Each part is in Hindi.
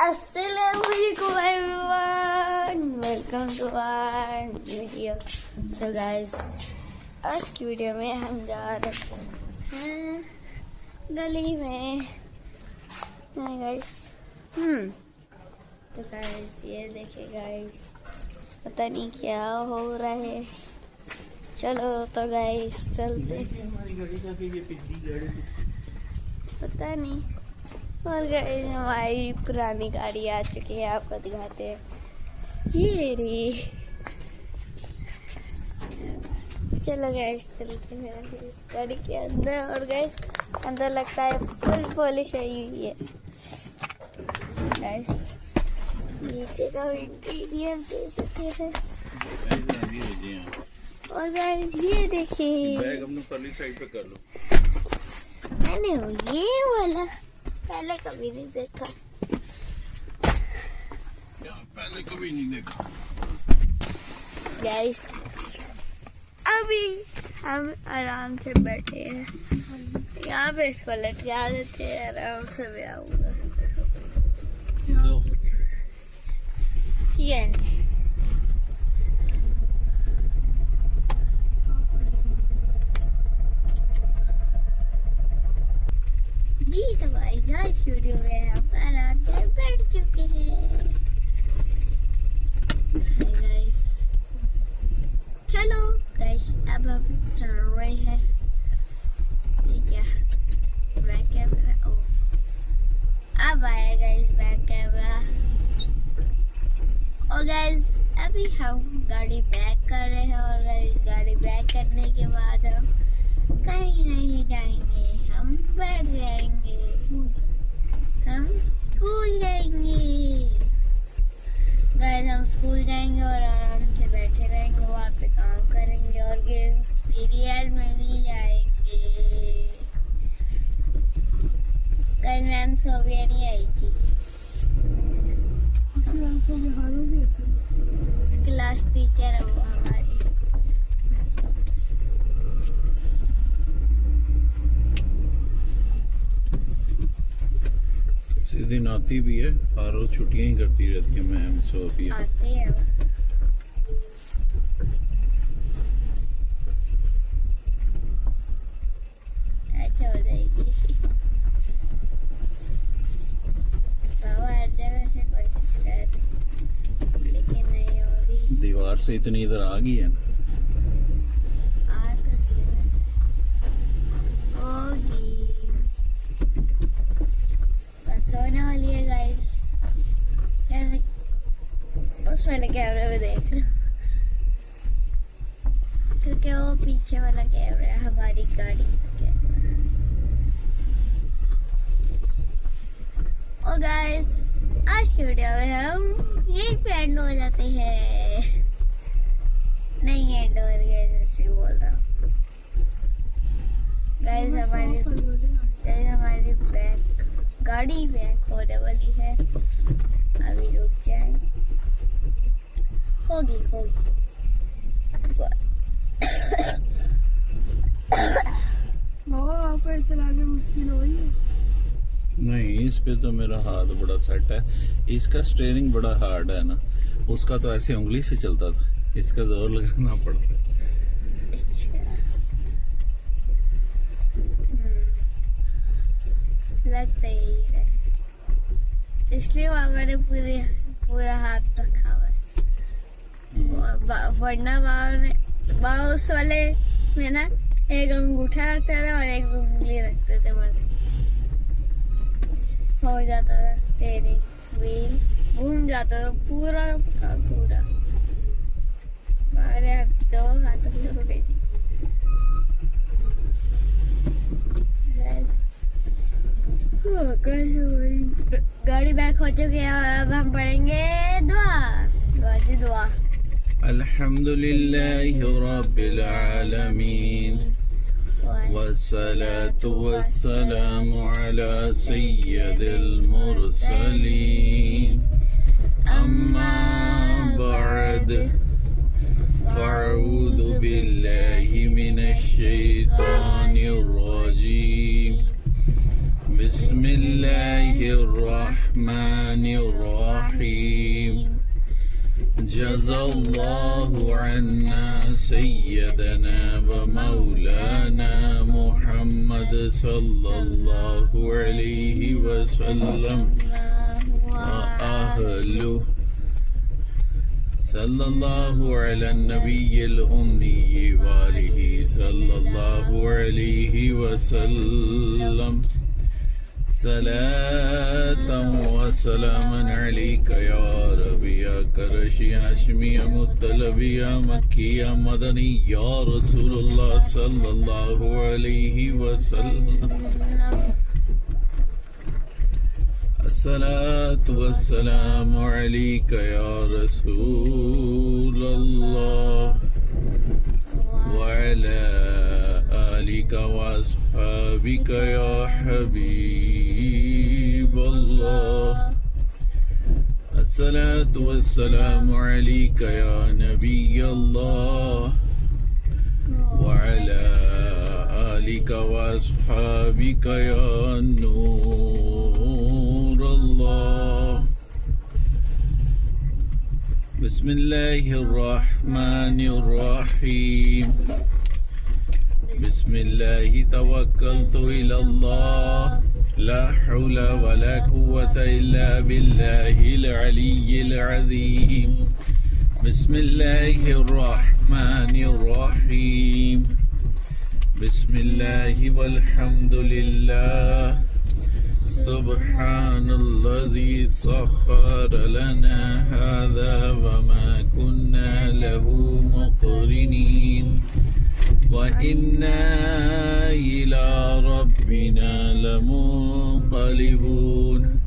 Assalamualaikum everyone, welcome to our video. So guys, आज की वीडियो में हम जा रहे हैं गली में गाइस। तो गाइस ये देखिए गाइस, पता नहीं क्या हो रहा है। चलो तो गाइस चलते, पता नहीं। और गाइस हमारी पुरानी गाड़ी आ चुकी है, आपको दिखाते हैं। ये रही। चलो गाइस चलते हैं इस गाड़ी के अंदर। और गाइस अंदर लगता है फुल पॉलिश हुई है गाइस। नीचे का इंटीरियर देख सकते हैं। और गाइस ये देखिए, बैग अपने परली साइड पे कर लो। मैंने ये वाला पहले कभी नहीं देखा। पहले कभी नहीं देखा गाइस। अभी हम आराम से बैठे हैं यहाँ पे, इसको लटका देते हैं, आराम से भी आऊंगा। ये तो गाइस आज वीडियो में हम आराम से बैठ चुके हैं गाइस। चलो गाइस अब हम चल रहे हैं। ठीक है, बैक कैमरा। ओ अब आया गाइस बैक कैमरा। और गाइस अभी हम गाड़ी बैक कर रहे हैं। और गाइस गाड़ी बैक करने के बाद हम कहीं नहीं जाएंगे, हम बैठ जाएंगे, हम स्कूल जाएंगे गाइस। हम स्कूल जाएंगे और आराम से बैठे रहेंगे, वहाँ पे काम करेंगे और गेम्स पीरियड में भी जाएंगे गाइस। मैम सोबिया नहीं आई थी, क्लास टीचर है वो हमारी। इस दिन आती भी है, हर रोज छुट्टियां ही करती रहती है मैम सोफिया। आते हैं अच्छा हो जाएगी। बाबा हर जगह से कोई शिकायत लेकिन नहीं होगी। दीवार से इतनी इधर आ गई है ना। आ तो दीवार से होगी, सोने वाली है गाइस। उस वाले कैमरे में देख रहे हो, क्योंकि वो पीछे वाला कैमरा है हमारी गाड़ी का कैमरा। और गाइस आज की वीडियो में हम यही पे एंड हो जाते हैं। नहीं एंड हो गया जैसे बोल रहा हूँ गाइस। हमारी बैक गाड़ी बैक होने वाली है, अभी रुक जाए। होगी आपको चलाने मुश्किल हो रही है? नहीं, इस पे तो मेरा हाथ बड़ा सेट है। इसका स्टीयरिंग बड़ा हार्ड है ना, उसका तो ऐसे उंगली से चलता था, इसका जोर लगाना पड़ता है। लगता ही है, इसलिए वहाँ ने पूरा हाथ रखा हुआ है। वरना वहाँ उस वाले में ना एक अंगूठा रखते थे और एक उंगली रखते थे, बस हो जाता था। स्टीयरिंग व्हील घूम जाता था पूरा का पूरा। हमारे दो हाथों से हो गई। गाड़ी बैक हो चुकी है और अब हम पढ़ेंगे दुआ। अल्हम्दुलिल्लाहि रब्बिल आलमीन वस्सलातु वस्सलामु अला सय्यदिल मुरसलीन अम्मा बअद फ़अऊज़ु बिल्लाहि मिनश शैतानिर रजीम बिस्मिल्लाहिर रहमानिर Bismillahirrahmanirrahim. Jazallahu anna sayyidana wa maulana Muhammad sallallahu alayhi wa sallam wa ahlu sallallahu ala nabiyyil ummi wa alihi sallallahu alayhi wa sallam. Salatan wa salaman alayka ya Rabbi ya Qurashi Hashimi ya Muttalabi ya Makki ya Madani ya Rasulullah sallallahu alayhi wa sallam. As-salatu was-salamu alayka ya Rasulallah wa ala alika wa ashabika ya Habiballah. As-salatu was-salamu alayka ya Nabiyallah wa ala alika wa ashabika ya Nurallah. Bismillahirrahmanirrahim. Bismillahi tawakkaltu ila Allah. La hawla wa la quwwata illa billahil aliyyil azim. Bismillahirrahmanirrahim. Bismillahi walhamdulillah. Subhanallazi sakhkhara lana hadha wa ma kunna lahu muqrinin wa inna ila rabbina lamunqalibun.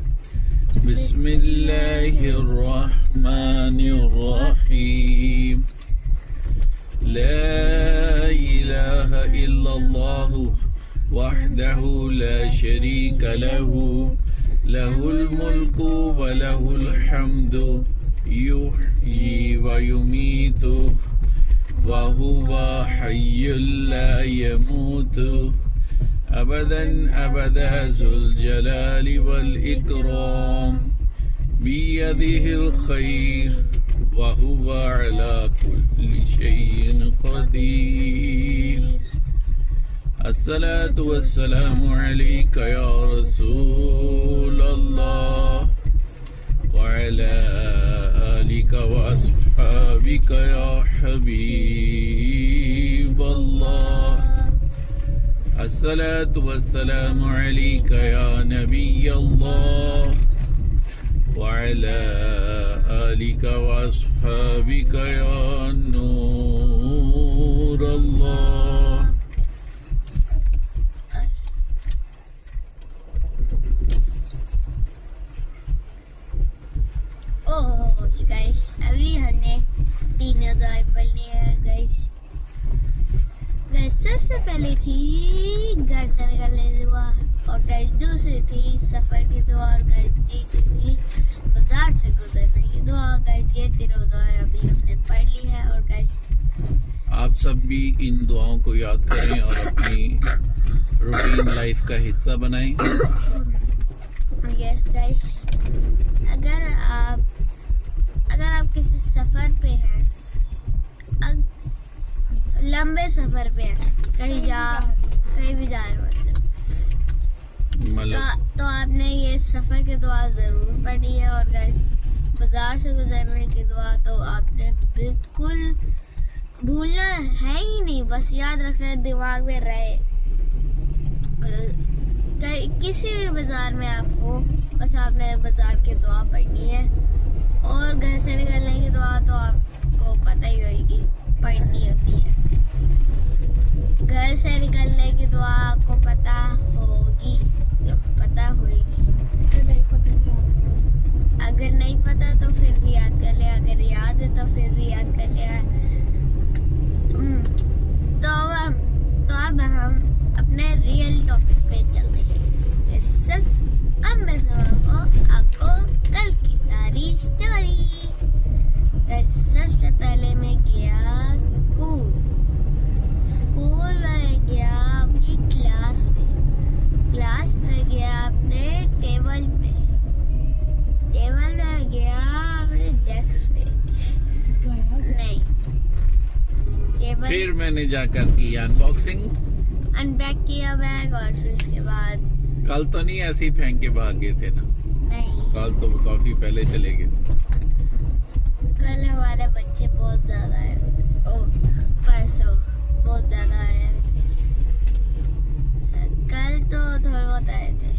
Bismillahirrahmanirrahim. La ilaha illallah wahdahu la sharika lahu lahul mulku wa lahul hamdu yuhyi wa yumitu wa huwa hayyul la yamutu abadan abada zul jalali wal ikram biyadihil khair wa huwa ala kulli shay'in qadir. As-salatu was-salamu alayka ya Rasulallah wa ala alika wa ashabika ya Habiballah. As-salatu was-salamu alayka ya Nabiyallah wa ala alika wa ashabika ya Nurallah. Guys अभी हमने तीनों दुआएं पढ़ ली है गाइस। सबसे पहले थी घर से निकलने की दुआ और गाइस दूसरी थी सफर की दुआ और गाइस तीसरी थी बाजार से गुजरने की दुआ। गाइस ये तीनों दुआएं अभी हमने पढ़ ली है और गाइस आप सब भी इन दुआओं को याद करें और अपनी रूटीन लाइफ का हिस्सा बनाएं। यस गाइस, अगर आप किसी सफर पे हैं, लंबे सफर पे हैं, कहीं भी जा रहे होते तो आपने ये सफर की दुआ जरूर पढ़ी है। और गाइस बाजार से गुजरने की दुआ तो आपने बिल्कुल भूलना है ही नहीं, बस याद रखना दिमाग में रहे। किसी भी बाजार में आप हो, बस आपने बाजार की दुआ पढ़नी है। और घर से निकलने की दुआ तो आपको पता ही होगी पढ़नी होती है। घर से निकलने की दुआ आपको पता होगी, अगर नहीं पता तो फिर भी याद कर ले, अगर याद है तो फिर भी याद कर ले। तो अब हम अपने रियल टॉपिक पे चलते हैं। अब मैं सुनाऊंगा आपको कल की सारी स्टोरी। सबसे पहले मैं गया स्कूल में गया अपनी क्लास में गया अपने टेबल पे बस फिर मैंने जाकर की अनबॉक्सिंग। अनपैक किया बैग और फिर उसके बाद कल तो नहीं ऐसे ही फेंक के भाग गए थे ना, नहीं, कल तो काफी पहले चले गए। कल हमारे बच्चे बहुत ज्यादा आए, ओ परसों बहुत ज्यादा आए थे, कल तो थोड़ा बहुत आए थे।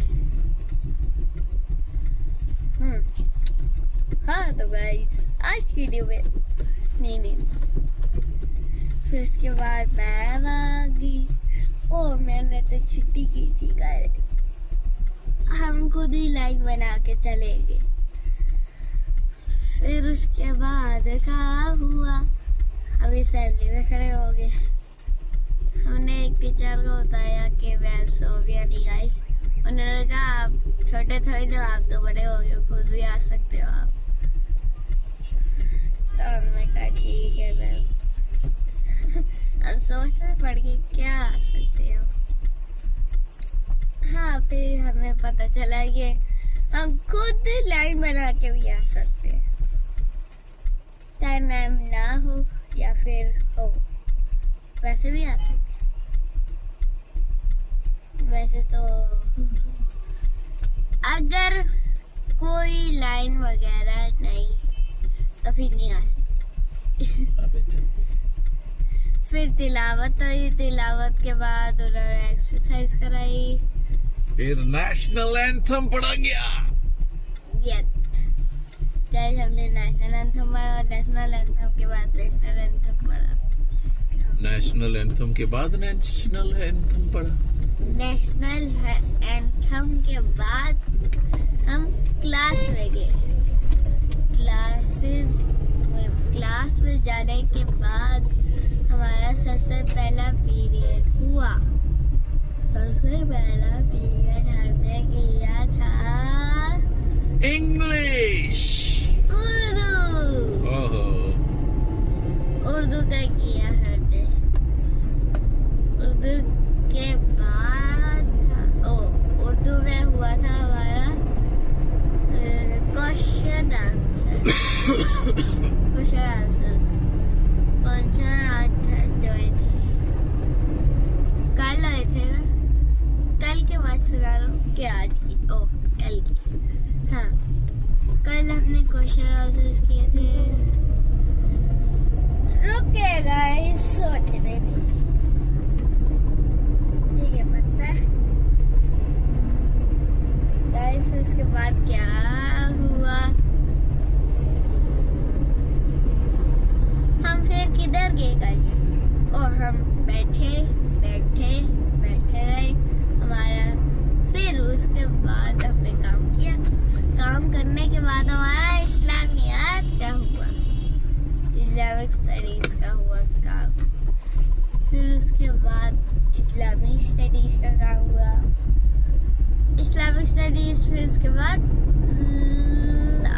हाँ तो गाइस आज की वीडियो में नहीं फिर उसके बाद मैम आ गई। ओ मैंने तो छुट्टी की थी कल, हम खुद ही लाइन बना के चले गए। फिर उसके बाद क्या हुआ, हम असेंबली में खड़े हो गए। हमने एक टीचर को बताया कि मैम सोफिया नहीं आई। उन्होंने कहा आप छोटे थोड़े ना, आप तो बड़े हो गए, खुद भी आ सकते हो आप। तो हमने कहा ठीक है मैम। हम सोच में पड़ के क्या आ सकते हो। हाँ फिर हमें पता चला कि हम खुद लाइन बना के भी आ सकते हैं, चाहे मैम ना हो या फिर हो, वैसे भी आ सकते हैं। वैसे तो अगर कोई लाइन वगैरह नहीं तो फिर नहीं आ सकते। फिर तिलावत हुई, तिलावत के बाद उन्होंने एक्सरसाइज कराई, फिर नेशनल एंथम पढ़ा गया। गाइस हमने नेशनल एंथम पढ़ा और नेशनल एंथम के बाद नेशनल एंथम पढ़ा। नेशनल एंथम के बाद नेशनल एंथम पढ़ा। नेशनल एंथम के बाद हम क्लास में गए। क्लास में जाने के बाद हमारा सबसे पहला पीरियड हुआ। सबसे पहला पीरियड हमने किया था इंग्लिश, उर्दू। ओहो, उर्दू का किया हमने। उर्दू के बाद उर्दू में हुआ था हमारा क्वेश्चन आंसर। क्वेश्चन आंसर्स जो थे कल आए थे ना, कल के बाद सुना रहा हूँ कि आज की कल की। हाँ कल हमने क्वेश्चन आंसर्स किए थे। रुके गाइस सोचने दी, ठीक है पता है गाइस। फिर उसके बाद क्या हुआ, हम फिर किधर गए गाइस। हम बैठे रहे हमारा। फिर उसके बाद हमने काम किया। काम करने के बाद हमारा इस्लामियात का हुआ, इस्लामिक स्टडीज का हुआ काम। फिर उसके बाद इस्लामिक स्टडीज का काम हुआ, इस्लामिक स्टडीज। फिर उसके बाद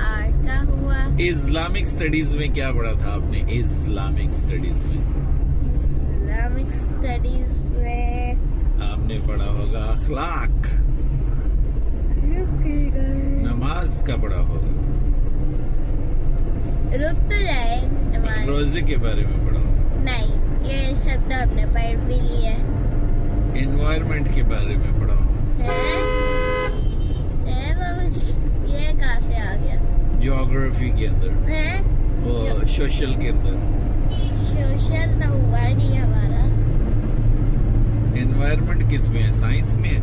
आर्ट का हुआ। इस्लामिक स्टडीज में क्या पढ़ा था आपने? इस्लामिक स्टडीज में आपने पढ़ा होगा अखलाक, नमाज का पढ़ा होगा। रुक तो जाए, नमाज रोजे के बारे में पढ़ा होगा। नहीं, ये सब तो हमने पढ़ भी लिया है। एनवायरनमेंट के बारे में पढ़ा होगा। है बाबूजी, ये कहाँ से आ गया? ज्योग्राफी के अंदर है, वो सोशल के अंदर। सोशल तो हुआ नहीं हमारा। एनवायरनमेंट किस में है? साइंस में है।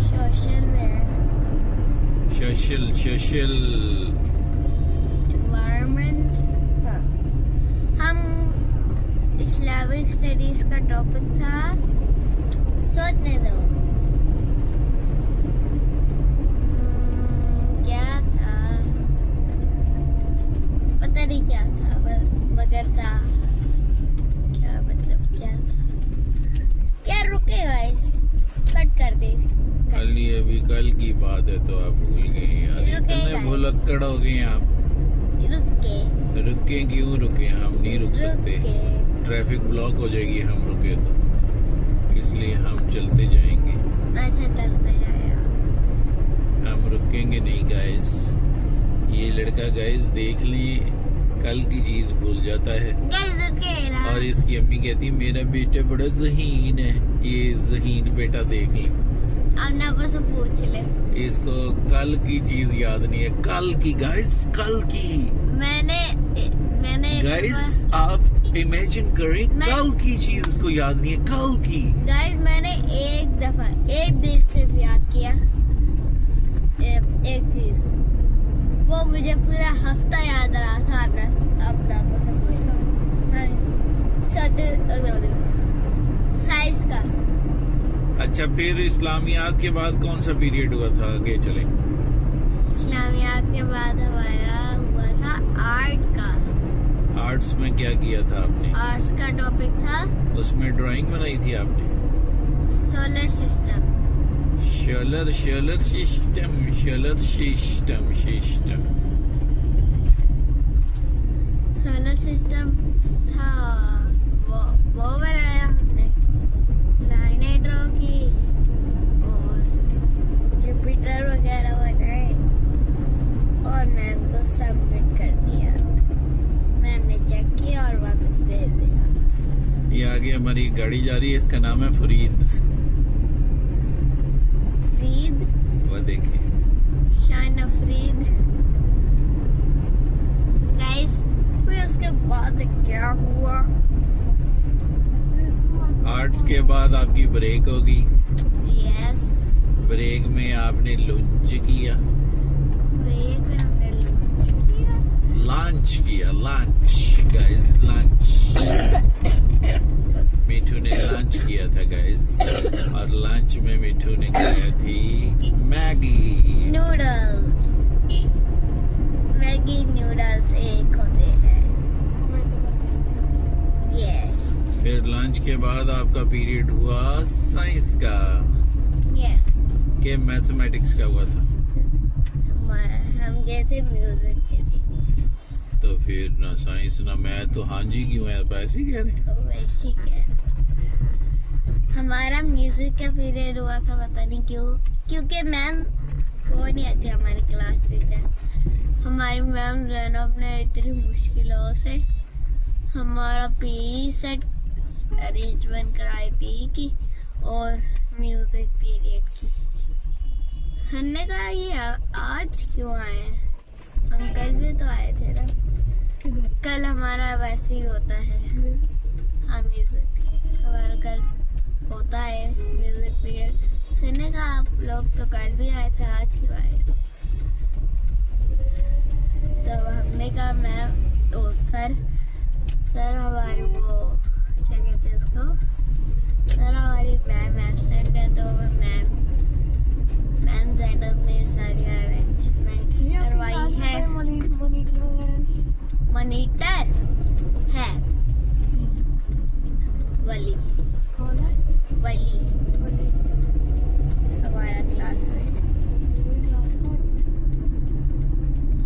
सोशल में है। Social environment. हाँ, हम इस्लामिक स्टडीज का टॉपिक था, सोचने दो क्या था, पता नहीं क्या था, मगर था क्या, मतलब क्या था। क्या रुके गाइस, कट कर दे। अभी कल की बात है तो आप भूल गए यार, इतने भुलक्कड़ हो गए आप। रुके क्यों रुके? हम नहीं रुक सकते, ट्रैफिक ब्लॉक हो जाएगी हम रुके तो, इसलिए हम चलते जाएंगे। अच्छा चलते जाए, हम रुकेंगे नहीं गाइस। ये लड़का गाइस देख ली कल की चीज भूल जाता है। गाइस रुके ना। और इसकी अम्मी कहती है मेरा बेटा बड़ा ज़हीन है, ये ज़हीन बेटा देख ले। अब ना बस पूछ ले। इसको कल की चीज याद नहीं है। कल की गाइस, कल की। मैंने गाइस आप इमेजिन करें, कल की चीज इसको याद नहीं है, कल की। गाइस मैंने एक दफा एक दिन सिर्फ याद किया एक चीज, वो मुझे पूरा हफ्ता याद रहा था। अपना साइंस का। अच्छा, फिर इस्लामियात के बाद कौन सा पीरियड हुआ था? आगे चले। इस्लामियात के बाद हमारा हुआ था आर्ट का। आर्ट्स में क्या किया था आपने? आर्ट्स का टॉपिक था, उसमें ड्राइंग बनाई थी आपने? Solar system. Solar system. Solar system था, वो बनाया हमने। लाइनें ड्रॉ की और जुपिटर वगैरह बनाए और मैम को सबमिट कर दिया। मैम ने चेक किया और वापस दे दिया। ये आगे हमारी गाड़ी जा रही है, इसका नाम है फरीद। वो देखिए, शाइन फरीद। गाइस फिर उसके बाद क्या हुआ? आर्ट्स के बाद आपकी ब्रेक होगी। यस, ब्रेक में आपने लंच किया। ब्रेक में हमने लंच किया। Lunch guys, lunch. मिठू ने लंच किया था गाइस, और लंच में मिठू ने खाया थी मैगी नूडल्स। मैगी नूडल्स एक होते हैं। यस फिर लंच के बाद आपका पीरियड हुआ साइंस का, यस। के मैथमेटिक्स का हुआ था। हम गए थे म्यूजिक के लिए। तो फिर ना साइंस ना मैथ, तो हाँ जी क्यों है? ऐसे ही कह रहे हैं। वैसे ही कह रहे। हमारा म्यूजिक का पीरियड हुआ था, पता नहीं क्यों, क्योंकि मैम वो नहीं आती हमारी क्लास टीचर। हमारी मैम जैनब ने इतनी मुश्किलों से हमारा पी सेट अरेंजमेंट कराई, पी की और म्यूजिक पीरियड की। सर ने कहा ये आज क्यों आए? हम कल भी तो आए थे ना। कल हमारा वैसे ही होता है। हाँ, म्यूजिक हमारा कल होता है, म्यूजिक पीरियड। सर ने कहा आप लोग तो कल भी आए थे, आज क्यों आए? तब हमने कहा मैम, तो सर हमारी वो क्या कहते हैं उसको, सर हमारी मैम एब्सेंट है, तो मैम जैनब ने सारी अरेंजमेंट करवाई है। मॉनिटर है वली हमारा क्लास में।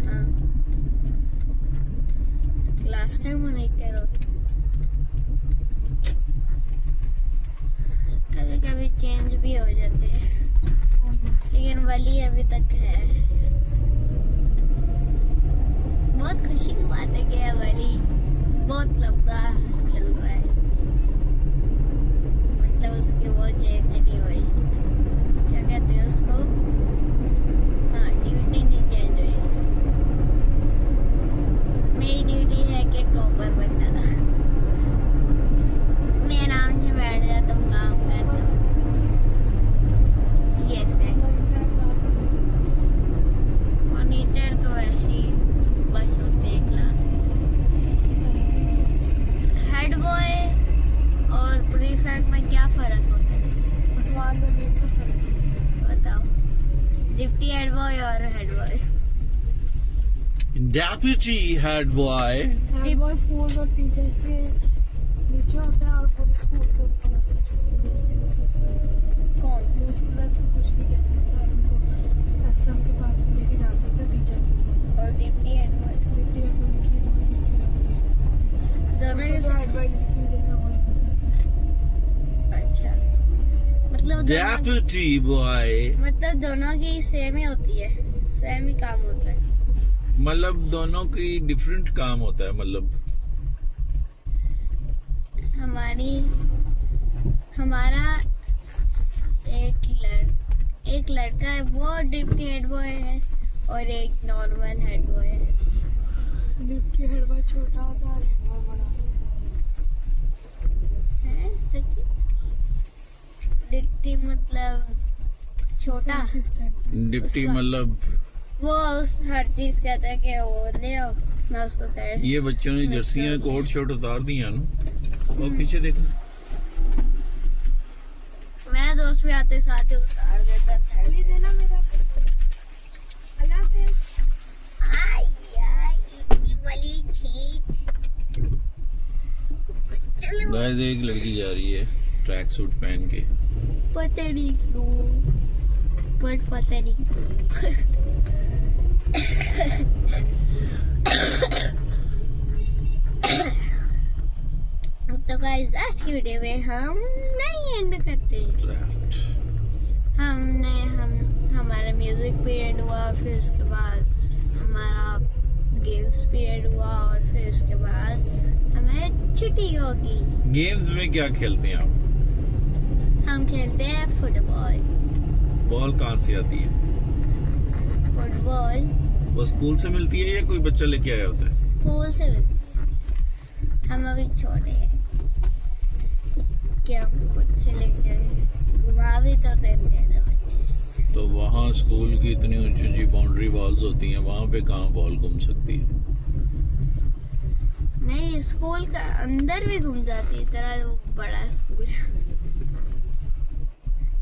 हाँ, क्लास का मॉनिटर होता। कभी कभी चेंज भी हो जाते हैं, लेकिन वली अभी तक है। बहुत खुशी की बात है कि वली बहुत लंबा चल रहा है, मतलब उसकी वो चेंज नहीं हुई। क्या कहते हैं उसको? हाँ, ड्यूटी नहीं चेंज हुई इसकी। मेरी ड्यूटी है कि टॉपर बनना। मैं आराम से बैठ जाता हूँ, काम करता हूँ। यस मॉनिटर तो ऐसे ही बस होते हैं क्लास में। हेड बॉय और प्रीफेक्ट में क्या फर्क होता है? बताओ। डिप्टी हेड बॉय और head boy. Deputy head boy. Head boy school और टीचर से नीचे होता है और पूरे स्कूल के ऊपर होता है। स्टूडेंट्स के जैसे कौन वो स्टूडेंट्स को कुछ भी कह सकता है, उनको एसएम के पास भी लेके जा सकता है टीचर के। और डिप्टी हेड बॉय दोनों के साथ। अच्छा, मतलब डेप्यूटी बॉय मतलब दोनों की सेम ही होती है, सेम ही काम होता है। मतलब दोनों की डिफरेंट काम होता है, मतलब हमारा एक लड़का है, वो डिप्टी हेड बॉय है, और एक नॉर्मल हेड बॉय है। डिप्टी हेड बॉय छोटा होता है और हेड बॉय बड़ा है। सच्ची? डिप्टी मतलब छोटा, असिस्टेंट। डिप्टी उसका- मतलब वो हर चीज कहता है कि वो ले आओ, मैं उसको सर। ये बच्चों ने जर्सियां कोट शर्ट उतार दी है ना, और पीछे देखो। मैं दोस्त भी आते साथ ही उतार देता था। अली देना मेरा। अल्लाह हाफिज़। वाली चलो, गाइस एक लड़की जा रही है ट्रैक सूट पहन के। पता नहीं क्यों, पर पता नहीं क्यों। तो गाइस आज की वीडियो में हम नहीं एंड करते। ड्राफ्ट हमारा म्यूजिक पीरियड हुआ, फिर उसके बाद हमारा गेम्स पीरियड हुआ, और फिर उसके बाद हमें छुट्टी होगी। गेम्स में क्या खेलते हैं आप? हम खेलते हैं फुटबॉल। बॉल कहाँ से आती है? फुटबॉल वो स्कूल से मिलती है या कोई बच्चा लेके आया होता है? स्कूल से मिलती है। हम अभी छोटे हैं कि हम खुद से लेके घुमा भी तो देते हैं ना बच्चे। तो वहाँ स्कूल की इतनी ऊंची ऊंची बाउंड्री वॉल्स होती हैं, वहाँ पे कहाँ बॉल घूम सकती है? नहीं, स्कूल का अंदर भी घूम जाती है, तरह वो बड़ा स्कूल।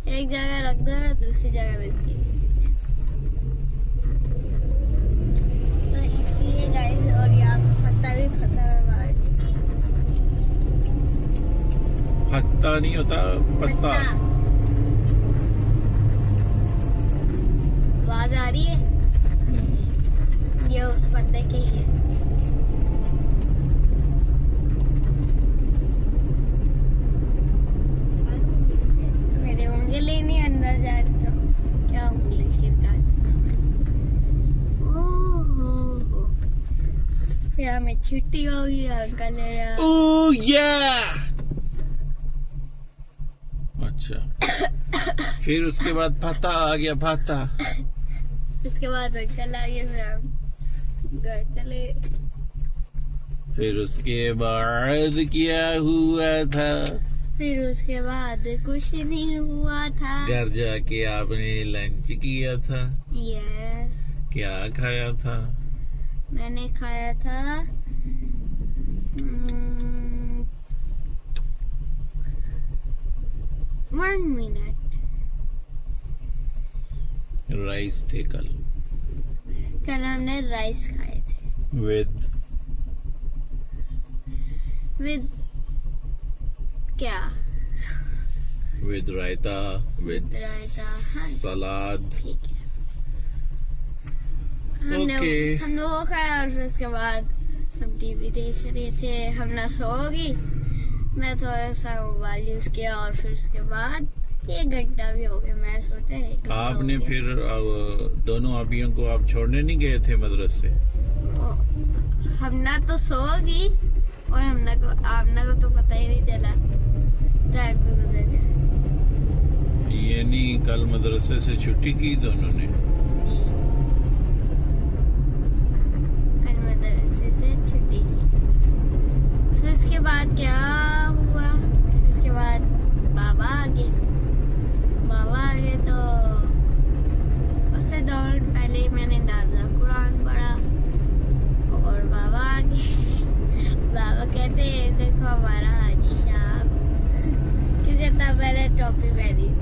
एक जगह रख दो ना, दूसरी जगह मिलती है। तो इसलिए गाइस, और यहाँ पे पत्ता भी फंसा हुआ है। हत्ता नहीं होता, पत्ता। आवाज आ रही है, ये उस पत्ते की है। मेरे उंगली नहीं अंदर जा रही, तो क्या उंगली छिड़का। ओहो, फिर हमें छुट्टी होगी, अंकल ले रहा। ओह या! अच्छा, फिर उसके बाद भाता आ गया, भाता। उसके बाद अंकल आ गए, फिर हम घर चले। फिर उसके बाद क्या हुआ था? फिर उसके बाद कुछ नहीं हुआ था। घर जाके आपने लंच किया था? यस, क्या खाया था? मैंने खाया था 1 मिनट। राइस थे कल। कल हमने राइस खाए थे विद क्या? विद रायता, विद रायता, हाँ। सलाद। ठीक है, ओके। हमने वो खाया, और फिर उसके बाद हम टीवी देख रहे थे। हम ना सोगी, मैं थोड़ा सा मोबाइल यूज किया, और फिर उसके बाद 1 घंटा भी हो गया। मैं सोचा 1 घंटा आपने हो गया। फिर दोनों आबियों को आप छोड़ने नहीं गए थे मदरसे? हम ना तो सोगी, और हमने को तो पता ही नहीं चला, टाइम भी गुजर गया। यानी कल मदरसे से छुट्टी की दोनों ने? जी, कल मदरसे से छुट्टी की। फिर उसके बाद क्या हुआ? फिर उसके बाद बाबा आ गए। तो उससे 2 मिनट पहले ही मैंने नाज़ा कुरान पढ़ा, और बाबा आ गए। बाबा कहते हैं देखो हमारा हाजी साहब, क्योंकि तब मैंने टोपी पहनी थी।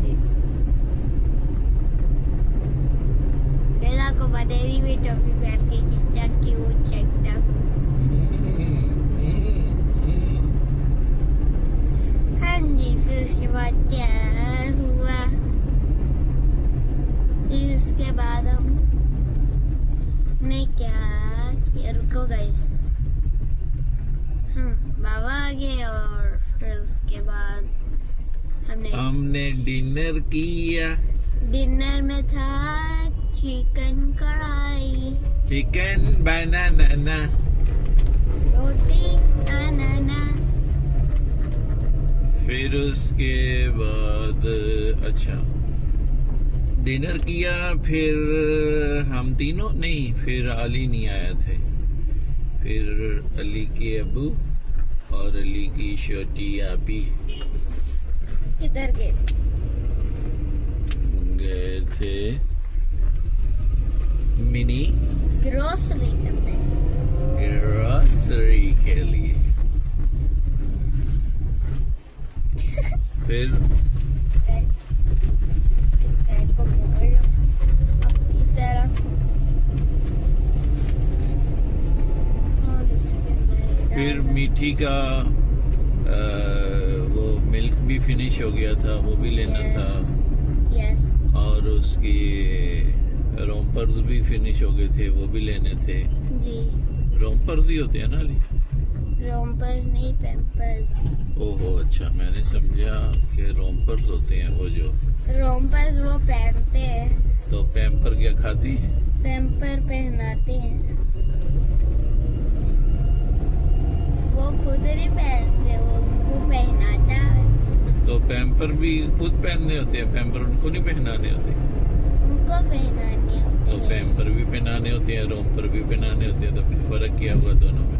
को बदेरी में टोपी पहन के खींचा, क्यूट लगता। हाँ जी, फिर उसके बाद क्या हुआ? फिर उसके बाद हमने क्या किया? रुको गाइस, बाबा आ गए, और फिर उसके बाद हमने डिनर किया। डिनर में था चिकन कढ़ाई, चिकन बनाना, रोटी बनाना। फिर उसके बाद अच्छा डिनर किया। फिर हम तीनों नहीं, फिर अली नहीं आए थे। फिर अली के अबू और अली की छोटी आपी किधर गए थे? गए थे मिनी ग्रोसरी करने। ग्रोसरी के लिए। फिर इस बैग को मोड़ लो अपनी तरफ और इसके अंदर फिर मीठी का वो मिल्क भी फिनिश हो गया था, वो भी लेना था। यस और उसकी रोम्पर्स भी फिनिश हो गए थे, वो भी लेने थे। जी, रोम्पर्स ही होते हैं ना अली? रोम्पर्स नहीं पैम्पर्स। ओहो अच्छा, मैंने समझा कि रोम्पर्स होते हैं वो जो। रोम्पर्स वो पहनते हैं, तो पैम्पर क्या खाती है? पैम्पर पहनाते हैं, वो खुद नहीं पहनते, वो पहनाता है। तो पैम्पर भी खुद पहनने होते हैं, पैम्पर उनको नहीं पहनाने होते? उनको पहनाने होते तो हैं। पैम्पर भी पहनाने होते हैं, रोम्पर भी पहनाने होते हैं, तो फिर फर्क क्या हुआ दोनों में?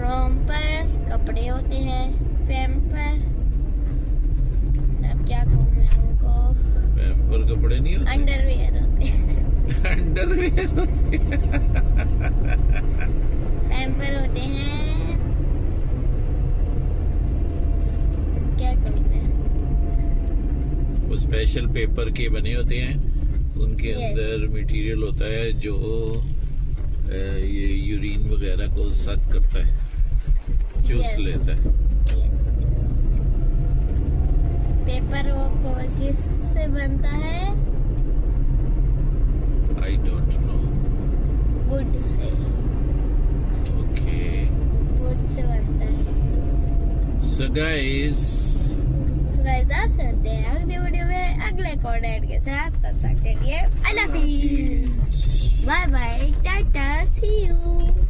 रोम्पर कपड़े होते हैं, पैम्पर अब क्या कहूँ मैं उनको, पैम्पर कपड़े नहीं होते, अंडरवियर होते हैं। अंडरवियर होते हैं। पैम्पर होते हैं, क्या कहूँ मैं, वो स्पेशल पेपर के बने होते हैं, उनके Yes. अंदर मटेरियल होता है जो ये यूरिन वगैरह को सक करता है, चूस Yes. लेता है। Yes yes. पेपर वो किससे बनता है? I don't know. Would say, okay would say बनता है। सो गाइस, सो गाइस आप सुनते हैं अगली वीडियो में अगले कंटेंट के साथ। तब तक के लिए I love you, bye bye, tata, see you.